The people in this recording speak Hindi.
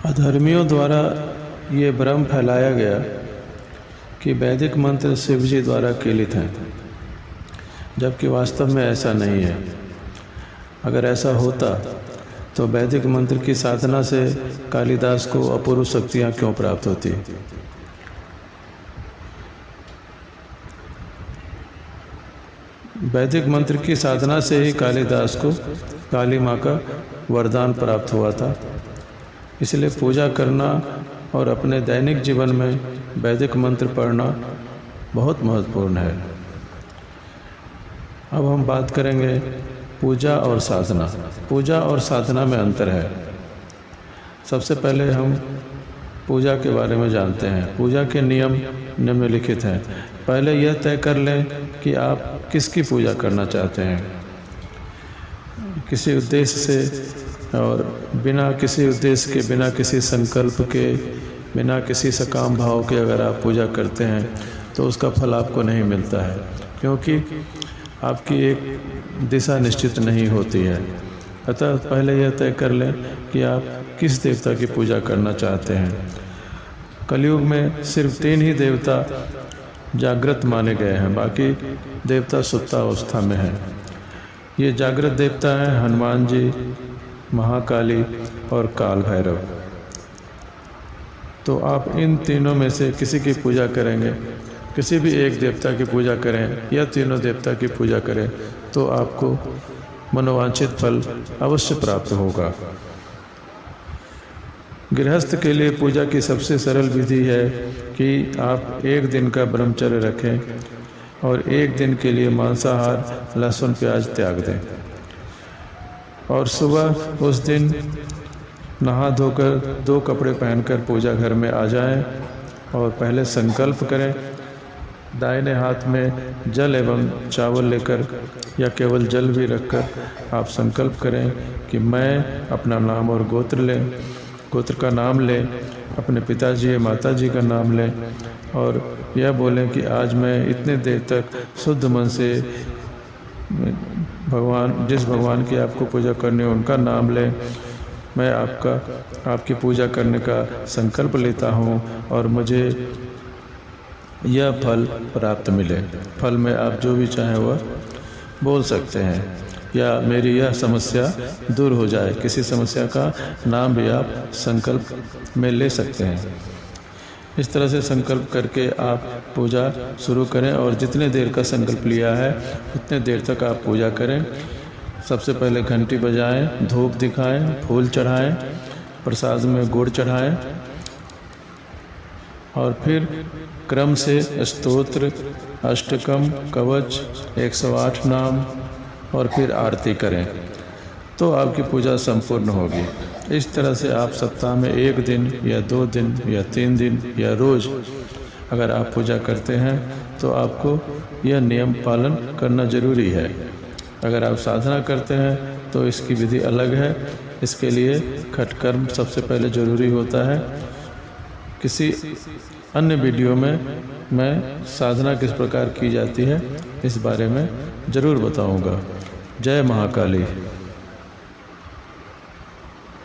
अधर्मियों द्वारा ये भ्रम फैलाया गया कि वैदिक मंत्र शिव जी द्वारा कीलित हैं, जबकि वास्तव में ऐसा नहीं है। अगर ऐसा होता तो वैदिक मंत्र की साधना से कालिदास को अपूर्व शक्तियाँ क्यों प्राप्त होती। वैदिक मंत्र की साधना से ही कालिदास को काली माँ का वरदान प्राप्त हुआ था। इसलिए पूजा करना और अपने दैनिक जीवन में वैदिक मंत्र पढ़ना बहुत महत्वपूर्ण है। अब हम बात करेंगे पूजा और साधना। पूजा और साधना में अंतर है। सबसे पहले हम पूजा के बारे में जानते हैं। पूजा के नियम निम्नलिखित हैं। पहले यह तय कर लें कि आप किसकी पूजा करना चाहते हैं। किसी उद्देश्य से और बिना किसी उद्देश्य के, बिना किसी संकल्प के, बिना किसी सकाम भाव के अगर आप पूजा करते हैं तो उसका फल आपको नहीं मिलता है, क्योंकि आपकी एक दिशा निश्चित नहीं होती है। अतः पहले यह तय कर लें कि आप किस देवता की पूजा करना चाहते हैं। कलयुग में सिर्फ 3 ही देवता जागृत माने गए हैं, बाकी देवता सुप्तावस्था में हैं। ये जागृत देवता हैं हनुमान जी, महाकाली और काल भैरव। तो आप इन तीनों में से किसी की पूजा करेंगे, किसी भी एक देवता की पूजा करें या तीनों देवता की पूजा करें तो आपको मनोवांछित फल अवश्य प्राप्त होगा। गृहस्थ के लिए पूजा की सबसे सरल विधि है कि आप 1 दिन का ब्रह्मचर्य रखें और 1 दिन के लिए मांसाहार, लहसुन, प्याज त्याग दें और सुबह उस दिन नहा धोकर 2 कपड़े पहनकर पूजा घर में आ जाएं और पहले संकल्प करें। दाहिने हाथ में जल एवं चावल लेकर या केवल जल भी रखकर आप संकल्प करें कि मैं अपना नाम और गोत्र का नाम लें, अपने पिताजी या माताजी का नाम लें और यह बोलें कि आज मैं इतने देर तक शुद्ध मन से जिस भगवान की आपको पूजा करनी है उनका नाम लें। मैं आपकी पूजा करने का संकल्प लेता हूँ और मुझे यह फल प्राप्त मिले। फल में आप जो भी चाहें वह बोल सकते हैं, या मेरी यह समस्या दूर हो जाए। किसी समस्या का नाम भी आप संकल्प में ले सकते हैं। इस तरह से संकल्प करके आप पूजा शुरू करें और जितने देर का संकल्प लिया है उतने देर तक आप पूजा करें। सबसे पहले घंटी बजाएं, धूप दिखाएं, फूल चढ़ाएं, प्रसाद में गुड़ चढ़ाएं और फिर क्रम से स्तोत्र, अष्टकम, कवच, 108 नाम और फिर आरती करें तो आपकी पूजा संपूर्ण होगी। इस तरह से आप सप्ताह में 1 दिन या 2 दिन या 3 दिन या रोज़ अगर आप पूजा करते हैं तो आपको यह नियम पालन करना जरूरी है। अगर आप साधना करते हैं तो इसकी विधि अलग है। इसके लिए खटकर्म सबसे पहले जरूरी होता है। किसी अन्य वीडियो में मैं साधना किस प्रकार की जाती है इस बारे में ज़रूर बताऊंगा। जय महाकाली।